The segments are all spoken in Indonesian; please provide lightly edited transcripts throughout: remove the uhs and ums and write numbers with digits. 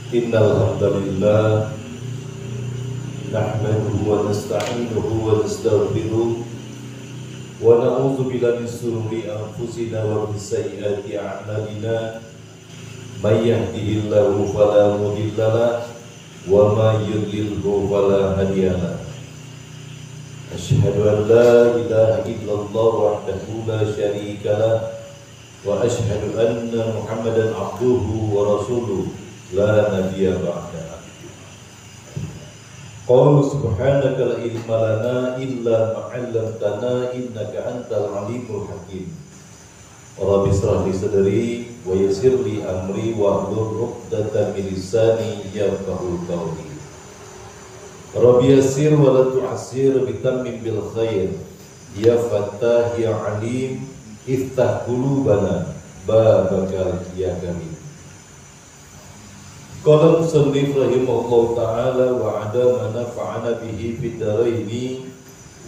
Innal hamdalillah nahmaduhu wa nasta'inuhu wa nastaghfiruh wa na'udzu billahi min shururi anfusina wa min sayyiati a'malina may yahdihillahu fala mudilla lahu wa may yudlilhu fala hadiya lahu. Asyhadu an la ilaha illallah wahdahu la syarika lahu wa asyhadu anna Muhammadan abduhu wa rasuluh la nabiyya ba'dahu. Qala subhanaka la ilma lana illa ma 'allamtana innaka antal alimul hakim. Rabbi shrah li sadri wa yassir li amri wa hlul 'uqdatam min lisani yafqahu qawli. Rabbi yassir wa la tu'assir bitammim bil khair. Ya Fattah ya Alim iftah qulubana babaka ya karim. Qala musannif rahimahullahu ta'ala wa 'ada manafa'ana bihi fid dharaini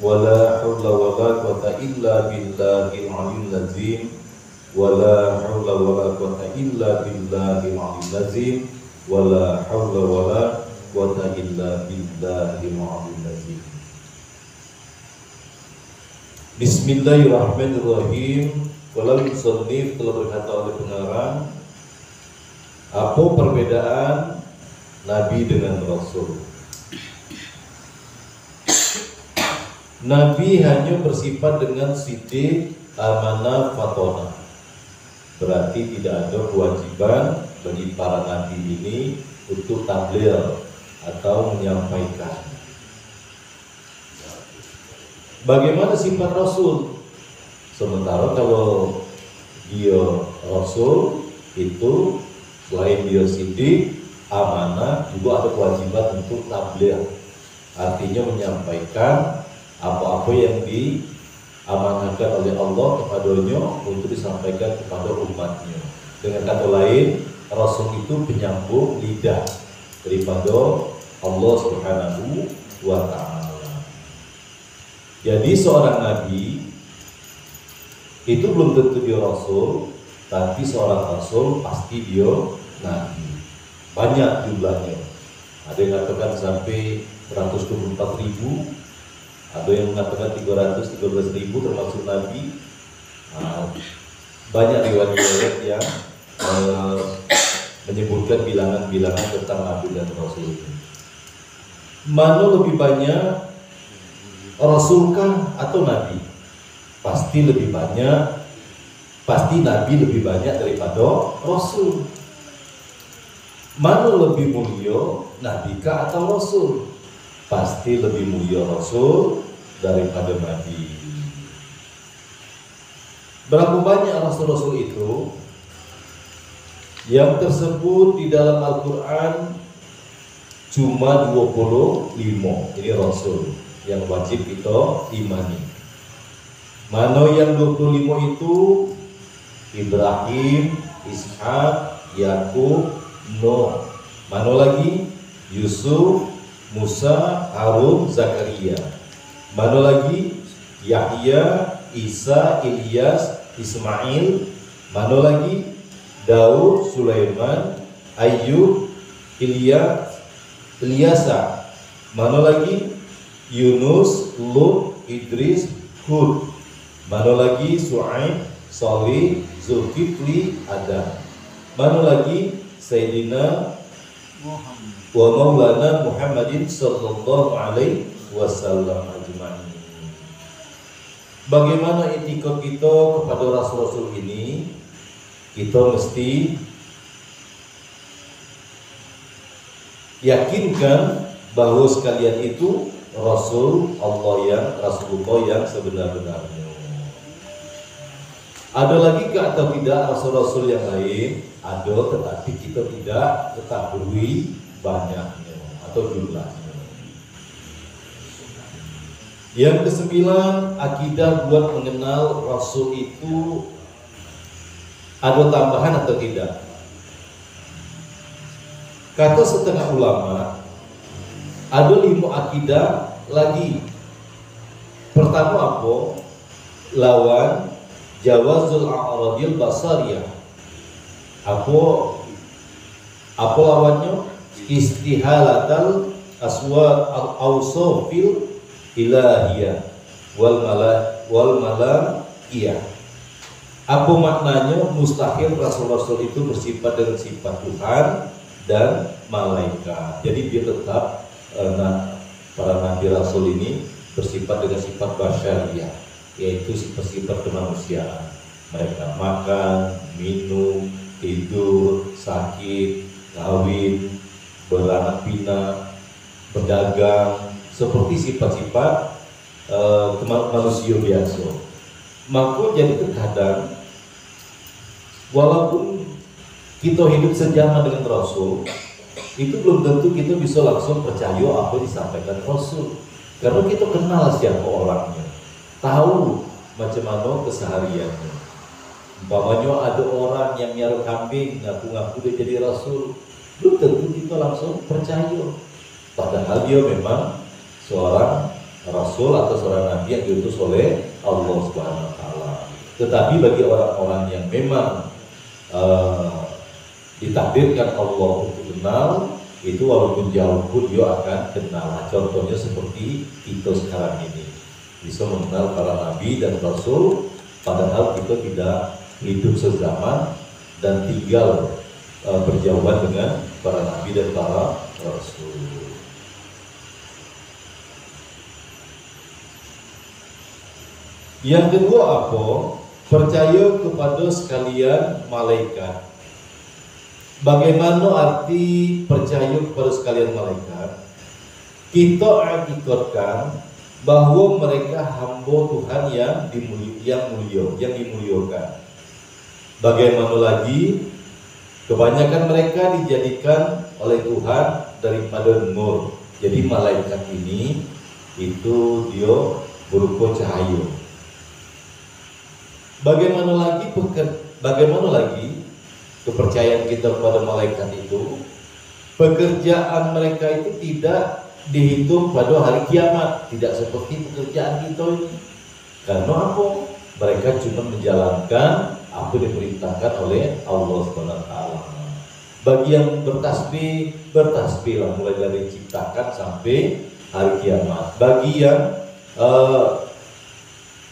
wa la haula wa la quwwata illa billahil 'aliyyil azim wa la haula wa la quwwata illa billahil 'aliyyil azim wa la haula wa la quwwata illa billahil 'aliyyil azim. Bismillahirrahmanirrahim. Qala musannif telah berkata oleh pengarang, apa perbedaan Nabi dengan Rasul? Nabi hanya bersifat dengan sidik, amanah, fatona. Berarti tidak ada kewajiban bagi para Nabi ini untuk tabligh atau menyampaikan. Bagaimana sifat Rasul? Sementara kalau dia Rasul itu selain dia sidik, amanah, juga ada kewajiban untuk tabligh. Artinya menyampaikan apa-apa yang diamanahkan oleh Allah kepadanya untuk disampaikan kepada umatnya. Dengan kata lain, Rasul itu penyambung lidah daripada Allah Subhanahu wa ta'ala. Jadi seorang Nabi itu belum tentu dia Rasul, tapi seorang Rasul pasti dia Nabi. Banyak jumlahnya. Ada yang mengatakan sampai 124.000, ada yang mengatakan 313.000 termasuk Nabi. Banyak riwayat-riwayat yang menyebutkan bilangan-bilangan tentang Nabi dan Rasul. Mana lebih banyak, Rasulkah atau Nabi? Pasti lebih banyak. Pasti Nabi lebih banyak daripada Rasul. Mana lebih mulia, Nabi kah atau Rasul? Pasti lebih mulia Rasul daripada Nabi. Berapa banyak Rasul-Rasul itu? Yang tersebut di dalam Al-Quran cuma 25. Ini Rasul yang wajib kita imani. Mana yang 25 itu? Ibrahim, Ishak, Yakub, Nuh. Mana lagi? Yusuf, Musa, Harun, Zakaria. Mana lagi? Yahya, Isa, Ilyas, Ismail. Mana lagi? Daud, Sulaiman, Ayub, Ilyasa. Mana lagi? Yunus, Lut, Idris, Hud. Mana lagi? Su'aib, Salih, Zulkifli, Adam. Mana lagi? Sayyidina wa maulana Muhammadin sallallahu alaihi wasallam ajma'in. Bagaimana etika kita kepada Rasul-Rasul ini? Kita mesti yakinkan bahwa sekalian itu Rasul Allah yang Rasulullah yang sebenar-benarnya. Ada lagi ke atau tidak Rasul-Rasul yang lain? Ada, tetapi kita tidak ketahui banyaknya atau jumlahnya. Yang kesembilan, akidah buat mengenal Rasul itu ada tambahan atau tidak? Kata setengah ulama, ada 5 akidah lagi. Pertama apa? Lawan jawazul a'radil basariyah. Apa lawannya? istihalatal awsafil ilahiyah wal malaikiyah. Apa maknanya? Mustahil rasul-rasul itu bersifat dengan sifat Tuhan dan malaikat. Jadi dia tetap para nabi rasul ini bersifat dengan sifat basyariyah, yaitu sifat-sifat kemanusiaan. Mereka makan, minum, tidur, sakit, kawin, beranak pinak, berdagang, seperti sifat-sifat manusia biasa. Maka jadi terkadang walaupun kita hidup sejaman dengan Rasul, itu belum tentu kita bisa langsung percaya apa yang disampaikan Rasul. Karena kita kenal siapa orangnya, tahu macam mana kesehariannya. Umpamanya ada orang yang nyari kambing, ngaku-ngaku dia jadi Rasul, belum tentu kita langsung percaya. Padahal dia memang seorang Rasul atau seorang Nabi yang diutus oleh Allah Subhanahu Wa Taala. Tetapi bagi orang-orang yang memang ditakdirkan Allah untuk kenal, itu walaupun jauh pun dia akan kenal. Contohnya seperti kita sekarang ini bisa mengenal para Nabi dan Rasul, padahal kita tidak hidup sezaman dan tinggal berjauhan dengan para Nabi dan para Rasul. Yang kedua apa? Percaya kepada sekalian malaikat. Bagaimana arti percaya kepada sekalian malaikat? Kita hakikatkan bahwa mereka hamba Tuhan yang dimuliakan. Bagaimana lagi? Kebanyakan mereka dijadikan oleh Tuhan daripada nur. Jadi malaikat ini itu dia berupa cahaya. Bagaimana lagi kepercayaan kita kepada malaikat itu? Pekerjaan mereka itu tidak dihitung pada hari kiamat, tidak seperti pekerjaan kita ini. Karena apa? Mereka cuma menjalankan apa yang diperintahkan oleh Allah Subhanahu Wa Taala. Bagi yang bertasbihlah mulai dari diciptakan sampai hari kiamat. Bagi yang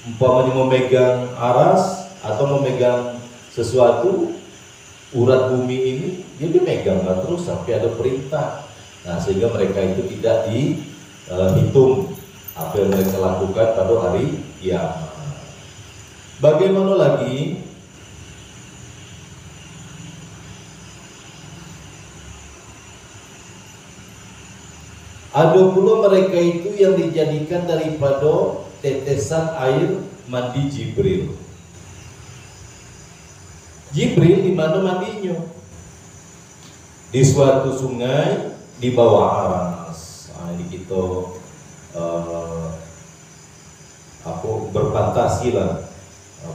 umpamanya memegang aras atau memegang sesuatu, urat bumi ini dia dipegang terus sampai ada perintah. Nah, sehingga mereka itu tidak dihitung apa yang mereka lakukan pada hari kiamat. Bagaimana lagi? Ada pula mereka itu yang dijadikan daripada tetesan air mandi Jibril. Jibril di mana mandinya? Di suatu sungai di bawah aras. Nah, ini kita berfantasi lah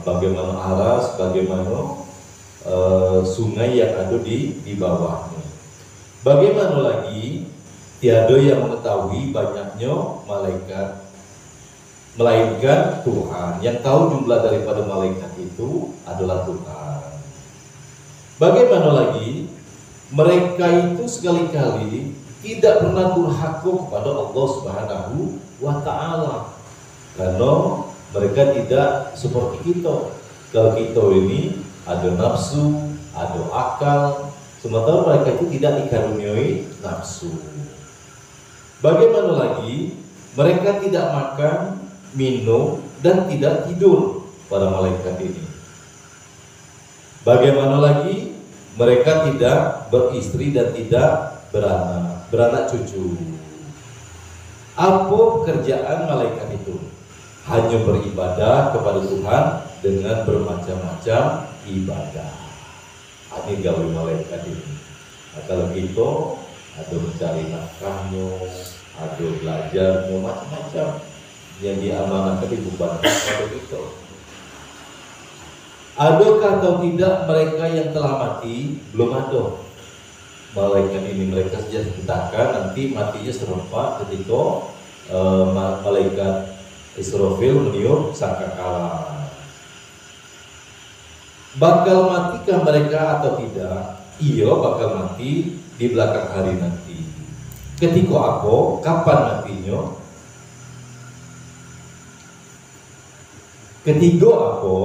bagaimana aras, bagaimana sungai yang ada di bawahnya. Bagaimana lagi? Tiada yang mengetahui banyaknya malaikat, melainkan Tuhan. Yang tahu jumlah daripada malaikat itu adalah Tuhan. Bagaimana lagi? Mereka itu sekali-kali tidak pernah durhaka kepada Allah Subhanahu Wa Taala, karena mereka tidak seperti kita. Kalau kita ini ada nafsu, ada akal, sementara mereka itu tidak dikaruniai nafsu. Bagaimana lagi? Mereka tidak makan, minum, dan tidak tidur para malaikat ini. Bagaimana lagi? Mereka tidak beristri dan tidak beranak cucu. Apa pekerjaan malaikat itu? Hanya beribadah kepada Tuhan dengan bermacam-macam ibadah. Ini gawe malaikat ini. Nah, kalau kita ada mencari nafkahnya, ada belajarnya, macam-macam yang diamanahkan dibebankan kepada kita. Adakah atau tidak mereka yang telah mati? Belum ada. Malaikat ini mereka saja diciptakan, nanti matinya serempak ketika malaikat Israfil meniup sangkakala. Bakal matikah mereka atau tidak? Iya, bakal mati di belakang hari nanti. Ketika apa? Kapan nantinya? Ketiga apa?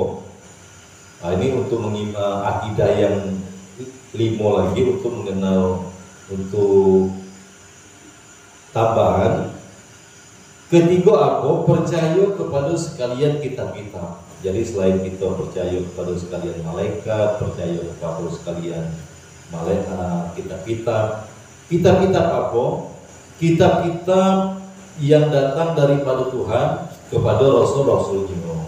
Nah, ini untuk akidah yang 5 lagi untuk mengenal, untuk tambahan. Ketiga apa? Percaya kepada sekalian kitab-kitab. Jadi selain kita percaya kepada sekalian malaikat, percaya kepada sekalian malaikat, kitab-kitab apa? Kitab-kitab yang datang daripada Tuhan kepada Rasul-Rasulnya.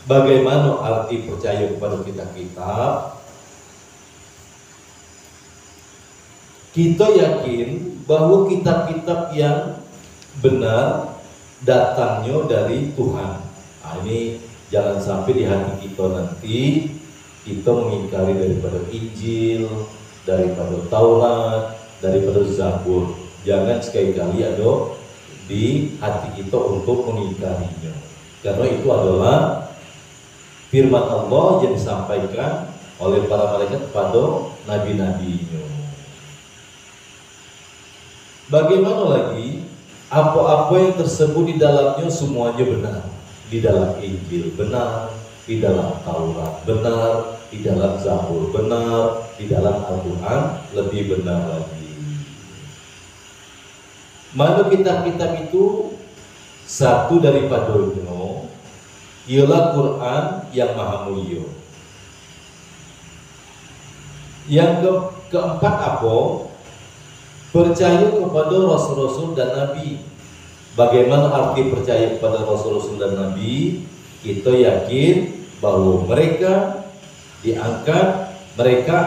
Bagaimana arti percaya kepada kitab-kitab? Kita yakin bahwa kitab-kitab yang benar datangnya dari Tuhan. Nah, ini jangan sampai di hati kita nanti kita mengingkari daripada Injil, daripada Taurat, daripada Zabur. Jangan sekali-kali ada di hati kita untuk mengingkarinya, karena itu adalah firman Allah yang disampaikan oleh para malaikat kepada nabi-nabinya. Bagaimana lagi? Apa-apa yang tersebut di dalamnya semuanya benar. Di dalam Injil benar, di dalam Taurat benar, di dalam Zabur benar, di dalam Al-Quran lebih benar lagi. Mana kitab-kitab itu? Satu daripadanya ialah Quran yang maha mulia. Yang keempat apa? Percaya kepada Rasul-Rasul dan Nabi. Bagaimana arti percaya kepada Rasul-Rasul dan Nabi? Kita yakin bahwa mereka diangkat, mereka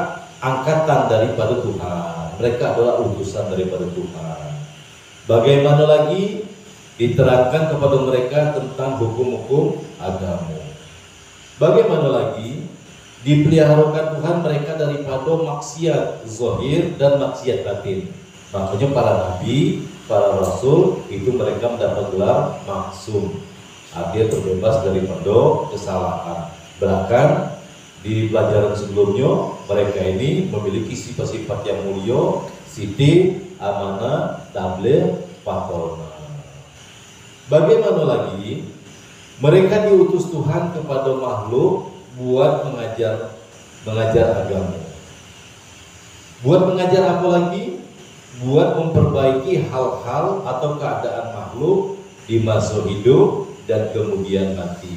angkatan daripada Tuhan, mereka adalah utusan daripada Tuhan. Bagaimana lagi? Diterangkan kepada mereka tentang hukum-hukum agama. Bagaimana lagi? Dipeliharakan Tuhan mereka daripada maksiat zahir dan maksiat batin. Makanya para nabi, para rasul itu mereka mendapat gelar maksum, artinya terbebas daripada kesalahan. Bahkan di pelajaran sebelumnya mereka ini memiliki sifat-sifat yang mulia, sidik, amanah, tabligh, patona. Bagaimana lagi? Mereka diutus Tuhan kepada makhluk buat mengajar agama. Buat mengajar apa lagi? Buat memperbaiki hal-hal atau keadaan makhluk di masa hidup dan kemudian mati.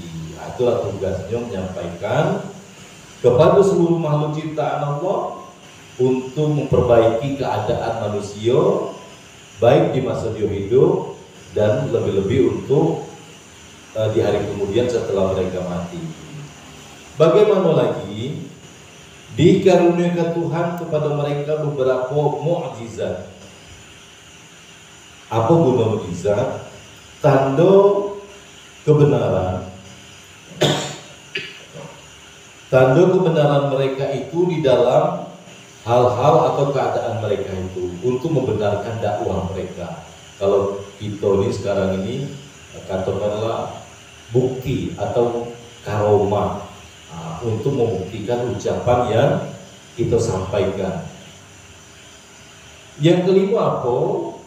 Itulah tugasnya menyampaikan kepada seluruh makhluk ciptaan Allah untuk memperbaiki keadaan manusia baik di masa dia hidup dan lebih-lebih untuk di hari kemudian setelah mereka mati. Bagaimana lagi? Dikaruniakan Tuhan kepada mereka beberapa mukjizat. Apa guna mukjizat? Tanda kebenaran. Tanda kebenaran mereka itu di dalam hal-hal atau keadaan mereka itu untuk membenarkan dakwah mereka. Kalau kita ini sekarang ini katakanlah bukti atau karomah untuk membuktikan ucapan yang kita sampaikan. Yang kelima apa?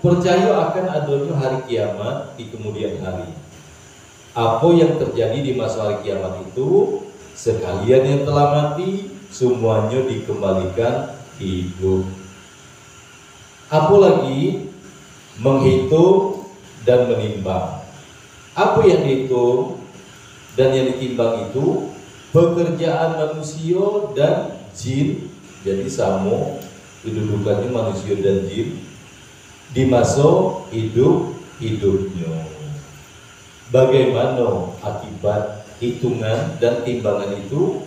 Percaya akan adanya hari kiamat di kemudian hari. Apa yang terjadi di masa hari kiamat itu, sekalian yang telah mati semuanya dikembalikan hidup. Apalagi menghitung dan menimbang. Apa yang dihitung dan yang ditimbang itu pekerjaan manusia dan jin. Jadi sama kedudukannya manusia dan jin di masa hidupnya. Bagaimana akibat hitungan dan timbangan itu?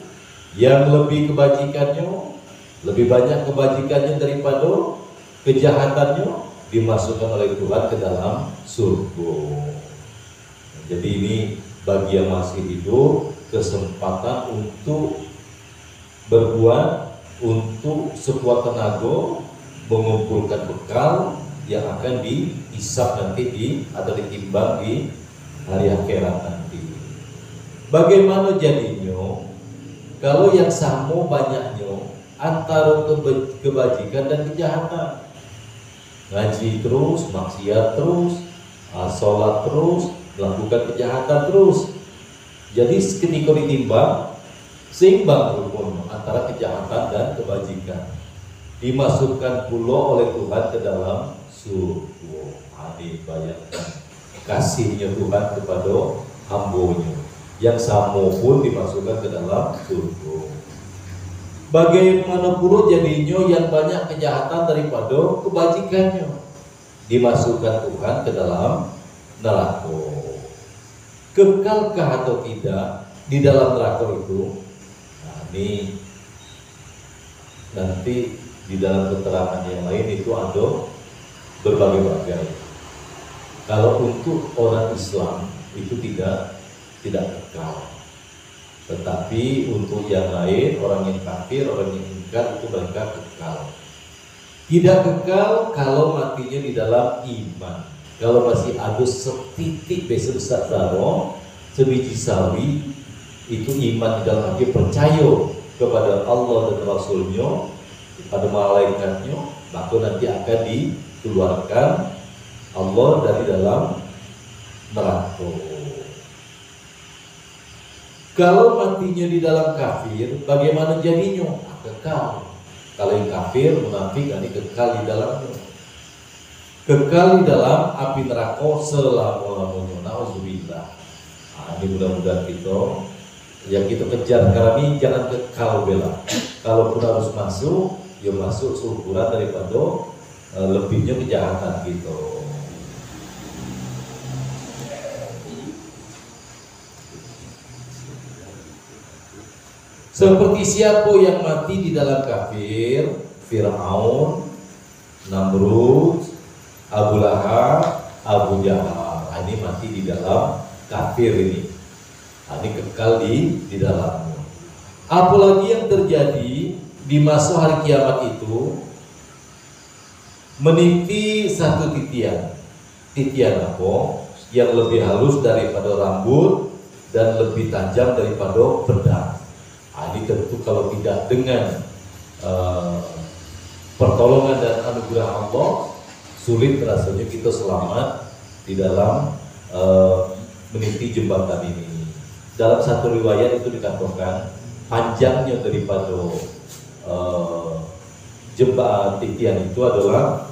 Yang lebih kebajikannya, lebih banyak kebajikannya daripada kejahatannya, dimasukkan oleh Tuhan ke dalam surga. Jadi ini bagi yang masih hidup kesempatan untuk berbuat, untuk sekuat tenaga mengumpulkan bekal yang akan dihisab nanti atau ditimbang di hari akhirat nanti. Bagaimana jadinya? Kalau yang sama banyaknya antara kebajikan dan kejahatan. Ngaji terus, maksiat terus, sholat terus, melakukan kejahatan terus. Jadi ketika ditimbang, seimbang rukun antara kejahatan dan kebajikan. Dimasukkan pula oleh Tuhan ke dalam surga. Bayangkan kasihnya Tuhan kepada hambanya. Yang sama pun dimasukkan ke dalam surga. Bagaimana pula jadinya yang banyak kejahatan daripada kebajikannya, dimasukkan Tuhan ke dalam neraka. Kekalkah atau tidak di dalam neraka itu? Nah, ini nanti di dalam keterangan yang lain itu ada berbagai-bagai. Kalau untuk orang Islam itu tidak kekal. Tetapi untuk yang lain, orang yang kafir, orang yang ingkar, itu mereka kekal. Tidak kekal kalau matinya di dalam iman. Kalau masih ada setitik besar darah, sebiji sawi, itu iman di dalam hati, percaya kepada Allah dan Rasulnya, kepada malaikatnya, maka nanti akan dikeluarkan Allah dari dalam neraka. Kalau matinya di dalam kafir, bagaimana jadinya? Kekal. Kalau yang kafir, munafik, ini kekal di dalamnya. Kekal di dalam api neraka selama-lamanya. Nauzubillah. Nah, ini mudah-mudahan yang kita kejar sekarang ini jangan kekal bela. Kalaupun harus masuk, ya masuk seukuran daripada lebihnya kejahatan gitu. Seperti siapa yang mati di dalam kafir, Fir'aun, Namrud, Abu Lahab, Abu Jahal. Ini mati di dalam kafir ini. Ini kekal di dalamnya. Apalagi yang terjadi di masa hari kiamat itu, meniti satu titian. Titian apa? Yang lebih halus daripada rambut dan lebih tajam daripada pedang. Ini tentu kalau tidak dengan pertolongan dan anugerah Allah, sulit rasanya kita selamat di dalam meniti jembatan ini. Dalam satu riwayat itu dikatakan panjangnya daripada jembatan titian itu adalah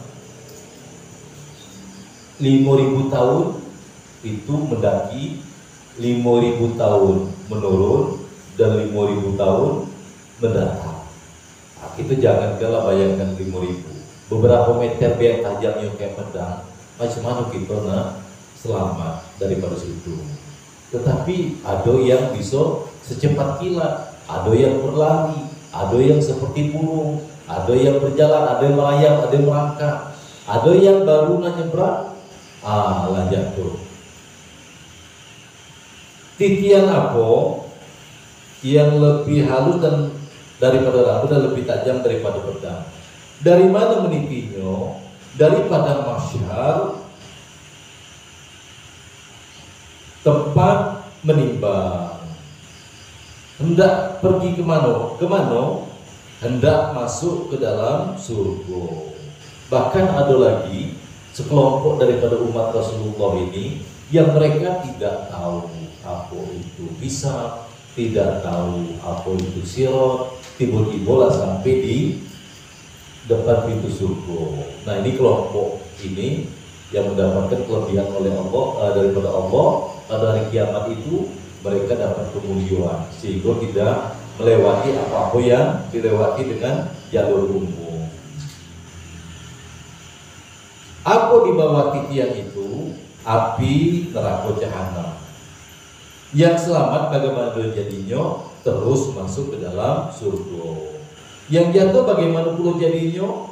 5.000 tahun itu mendaki, 5.000 tahun menurun, dan 5.000 tahun mendatang. Nah, kita jangan kalah bayangkan 5.000. Beberapa meter biar tajamnya kayak pedang, macam mana kita selamat daripada situ. Tetapi ada yang bisa secepat kilat, ada yang berlari, ada yang seperti burung, ada yang berjalan, ada yang melayang, ada yang merangkak, ada yang baru nyebrang, lah jatuh. Titian apa? Yang lebih halus dan daripada rambut dan lebih tajam daripada pedang. Dari mana menitinya? Daripada mahsyar, tempat menimbang. Hendak pergi kemana? Kemana? Hendak masuk ke dalam surga. Bahkan ada lagi sekelompok daripada umat Rasulullah ini yang mereka tidak tahu apa itu hisab, tidak tahu apa itu sirat, tiba-tiba lah sampai di depan pintu surga. Nah, ini kelompok ini yang mendapatkan kelebihan oleh Allah daripada Allah pada hari kiamat itu, mereka dapat kemuliaan sehingga tidak melewati apa-apa yang dilewati dengan jalur umum. Apa di bawah titian itu? Api neraka jahanam. Yang selamat bagaimana jadinya? Terus masuk ke dalam surga. Yang jatuh bagaimana pula jadinya?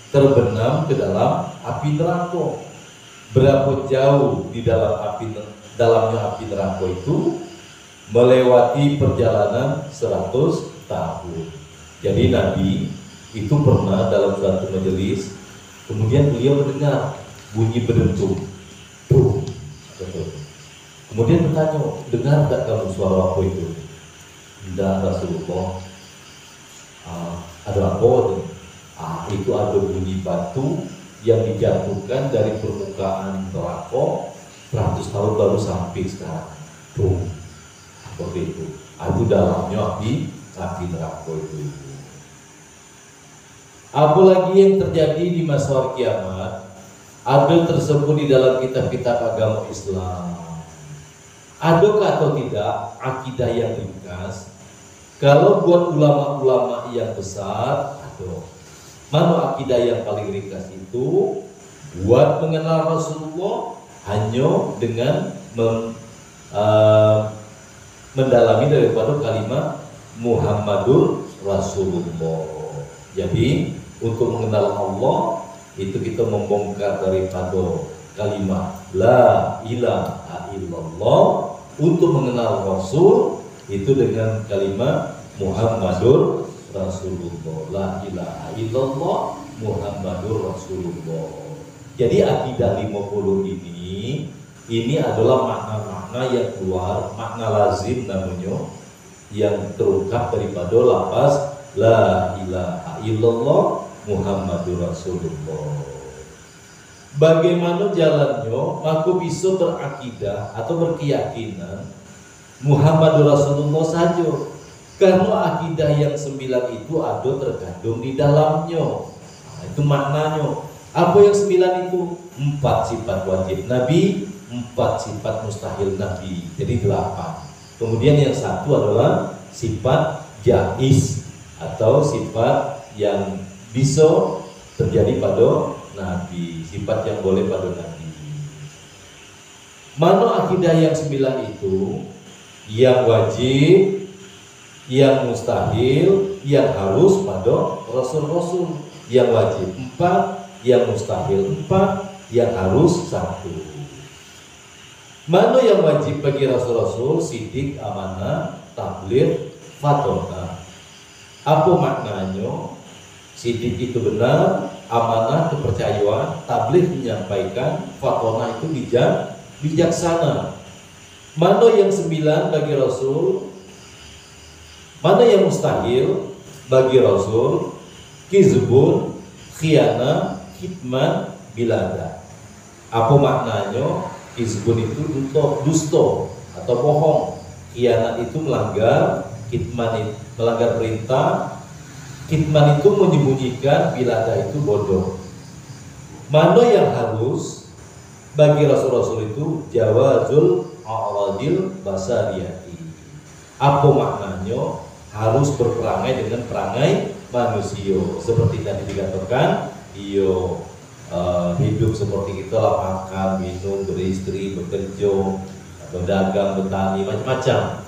Terbenam ke dalam api neraka. Berapa jauh di dalamnya api neraka itu? Melewati perjalanan 100 tahun. Jadi Nabi itu pernah dalam suatu majelis, kemudian beliau mendengar bunyi berdentum. Kemudian bertanya, dengar tak kamu suara apa itu? Tidak Rasulullah. Ada apa tuh? Itu ada bunyi batu yang dijatuhkan dari permukaan neraka 100 tahun baru sampai sekarang. Tuh, seperti itu. Itu dalamnya api neraka itu. Apalagi yang terjadi di masa kiamat, ada tersebut di dalam kitab-kitab agama Islam. Adakah atau tidak akidah yang ringkas? Kalau buat ulama-ulama yang besar, mana akidah yang paling ringkas itu? Buat mengenal Rasulullah hanya dengan mendalami daripada kalimat Muhammadur Rasulullah. Jadi untuk mengenal Allah itu kita membongkar daripada kalimat La ilaha illallah. Untuk mengenal Rasul itu dengan kalimat Muhammadur Rasulullah. La ilaha illallah Muhammadur Rasulullah. Jadi akidah 50 ini adalah makna-makna yang keluar, makna lazim namanya, yang terungkap daripada lafaz La ilaha illallah Muhammadur Rasulullah. Bagaimana jalannya? Aku bisa berakidah atau berkeyakinan Muhammadur Rasulullah saja, karena akidah yang 9 itu ada terkandung di dalamnya. Itu maknanya. Apa yang 9 itu? 4 sifat wajib Nabi, 4 sifat mustahil Nabi, jadi 8. Kemudian yang satu adalah sifat jaiz atau sifat yang bisa terjadi pada Nabi, sifat yang boleh pada Nabi. Mana akidah yang 9 itu? Yang wajib, yang mustahil, yang harus pada Rasul-Rasul. Yang wajib 4, yang mustahil 4, yang harus 1. Mana yang wajib bagi Rasul-Rasul? Sidik, amanah, tabligh, fatonah. Apa maknanya? Sidik itu benar, amanah kepercayaan, tabligh menyampaikan, fatonah itu bijaksana. Mana yang 9 bagi Rasul? Mana yang mustahil bagi Rasul? Kizbun, khianah, kitman, bilada. Apa maknanya? Kizbun itu dusta atau bohong. Khianat itu melanggar, kitman itu melanggar perintah, kitman itu menyembunyikan, bilada itu bodoh. Mana yang harus bagi Rasul-Rasul itu? Jawazul a'radil basariyati. Apa maknanya? Harus berperangai dengan perangai manusia, seperti tadi dikatakan, hidup seperti kita lah, makan, minum, beristri, bekerja, berdagang, bertani, macam-macam.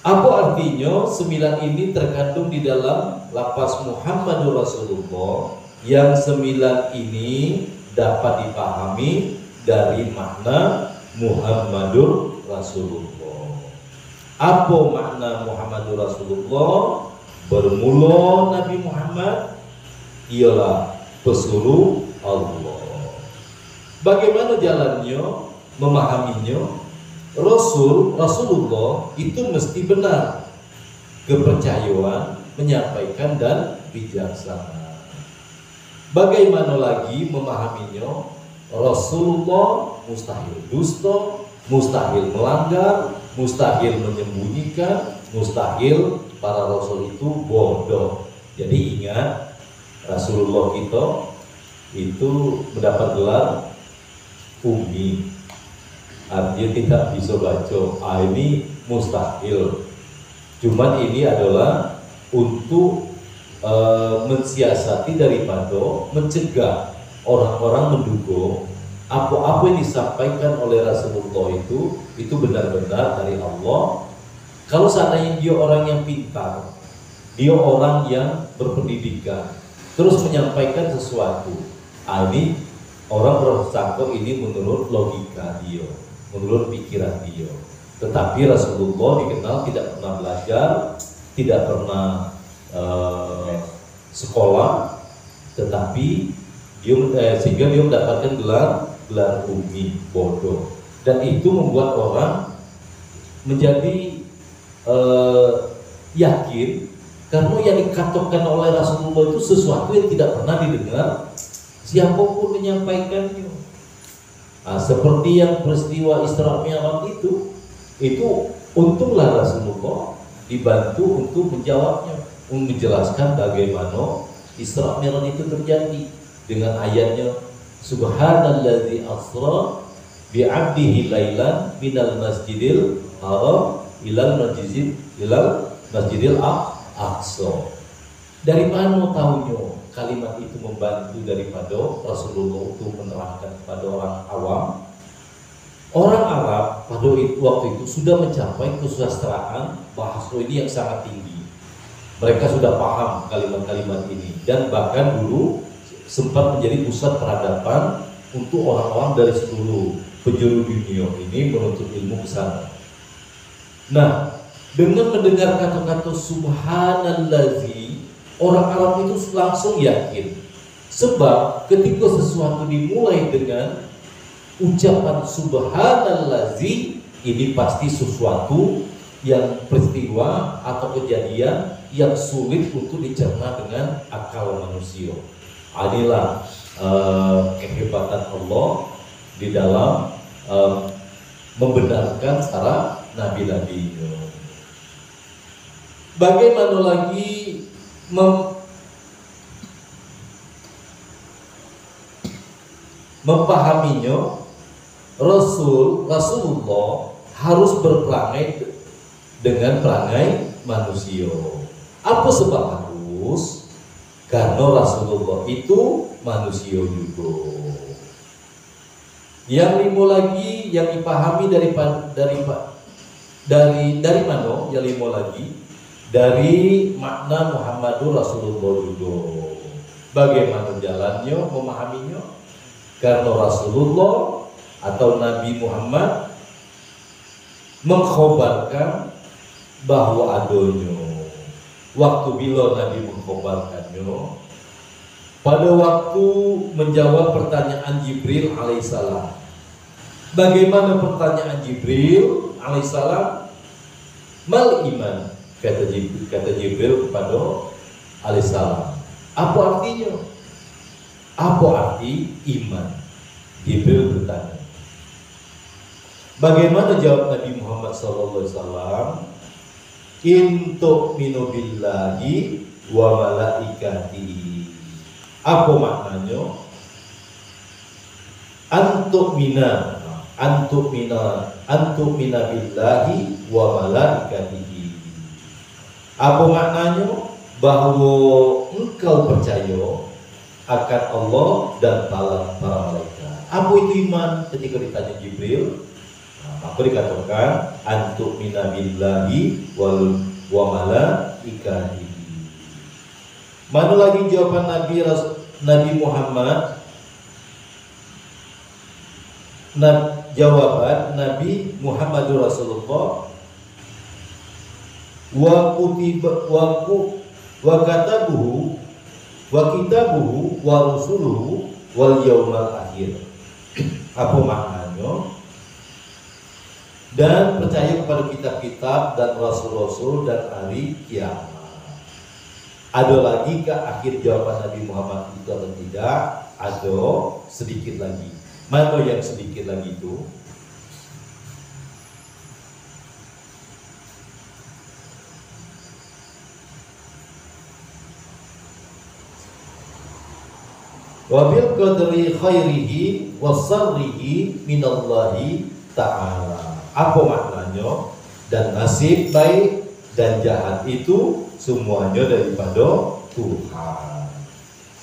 Apa artinya? 9 ini terkandung di dalam lafaz Muhammadur Rasulullah. Yang 9 ini dapat dipahami dari makna Muhammadur Rasulullah. Apa makna Muhammadur Rasulullah? Bermula Nabi Muhammad ialah pesuruh Allah. Bagaimana jalannya memahaminya? Rasulullah itu mesti benar, kepercayaan, menyampaikan dan bijaksana. Bagaimana lagi memahaminya? Rasulullah mustahil dusta, mustahil melanggar, mustahil menyembunyikan, mustahil para rasul itu bodoh. Jadi ingat, Rasulullah kita itu mendapat gelar ummi, artinya tidak bisa baca. Ini mustahil. Cuman ini adalah untuk mensiasati daripada mencegah orang-orang menduga apa-apa yang disampaikan oleh Rasulullah itu benar-benar dari Allah. Kalau seandainya dia orang yang pintar, dia orang yang berpendidikan, terus menyampaikan sesuatu, ini orang bersangka ini menurut logika dia, menurut pikiran dia. Tetapi Rasulullah dikenal tidak pernah belajar, tidak pernah sekolah, tetapi sehingga dia mendapatkan gelar ummi, bodoh, dan itu membuat orang menjadi yakin Karena yang dikatakan oleh Rasulullah itu sesuatu yang tidak pernah didengar siapapun menyampaikannya. Nah, seperti yang peristiwa Isra Mi'raj itu untunglah Rasulullah dibantu untuk menjawabnya, untuk menjelaskan bagaimana Isra Mi'raj itu terjadi dengan ayatnya Subhanalladzi asra bi'abdihi lailan minal masjidil haram ilal masjidil aqsa. Dari mana tahunya kalimat itu membantu daripada Rasulullah untuk menerangkan kepada orang awam? Orang Arab pada waktu itu sudah mencapai kesusastraan bahasa ini yang sangat tinggi. Mereka sudah paham kalimat-kalimat ini dan bahkan dulu sempat menjadi pusat peradaban untuk orang-orang dari seluruh penjuru dunia ini menuntut ilmu ke sana. Nah, dengan mendengar kata-kata subhanallazi, orang Arab itu langsung yakin. Sebab ketika sesuatu dimulai dengan ucapan subhanallazi, ini pasti sesuatu yang peristiwa atau kejadian yang sulit untuk dicerna dengan akal manusia. Inilah kehebatan Allah di dalam membenarkan para nabi-nabi. Bagaimana lagi memahaminya? Rasulullah harus berperangai dengan perangai manusia. Apa sebab harus? Karena Rasulullah itu manusia juga. Yang lima lagi yang dipahami dari mana? Yang lima lagi dari makna Muhammadur Rasulullah juga. Bagaimana jalannya memahaminya? Karena Rasulullah atau Nabi Muhammad mengkhabarkan bahwa adanya waktu bila Nabi mengkhabarkannya pada waktu menjawab pertanyaan Jibril alaihissalam. Bagaimana pertanyaan Jibril alaihissalam? Mal iman, kata Jibril kepada alaihissalam. Apa artinya? Apa arti iman? Jibril bertanya. Bagaimana jawab Nabi Muhammad SAW? In tu'minu billahi wa malaikatihi. Apa maknanya? Antu'mina billahi wa malaikatihi. Apa maknanya? Bahwa engkau percaya akan Allah dan para malaikat. Apa itu iman? Ketika ditanya Jibril, maka dikatakan antu'mina billahi wa malaikatihi. Mana lagi jawaban Nabi Muhammad? Jawaban Nabi Muhammadur Rasulullah wa katabuhu wa kitabuhu wa rusuluhu wal yaumal akhir. Apa maknanya? Dan percaya kepada kitab-kitab dan rasul-rasul dan hari kiamat. Ada lagi ke akhir jawaban Nabi Muhammad itu atau tidak? Ada sedikit lagi. Mana yang sedikit lagi itu? Wabil qadri khairihi wasarrihi minallahi ta'ala. Apa maknanya? Dan nasib baik dan jahat itu semuanya daripada Tuhan.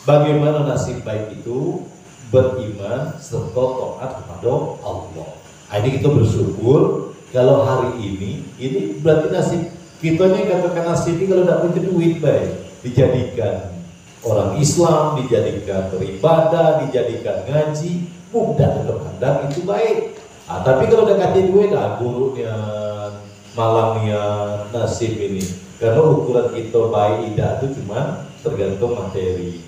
Bagaimana nasib baik itu? Beriman serta taat kepada Allah. Ini kita bersyukur kalau hari ini berarti nasib kita ini, katakan nasib ini kalau tidak punya duit baik, dijadikan orang Islam, dijadikan beribadah, dijadikan ngaji, mudah terpandang itu baik. Tapi kalau udah kasih duit, buruknya, malangnya nasib ini. Karena ukuran kita baik tidak itu cuma tergantung materi.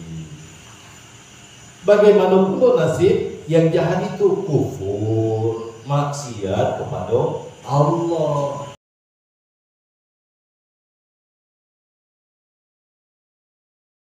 Bagaimana pula nasib yang jahat itu? Kufur, maksiat kepada Allah.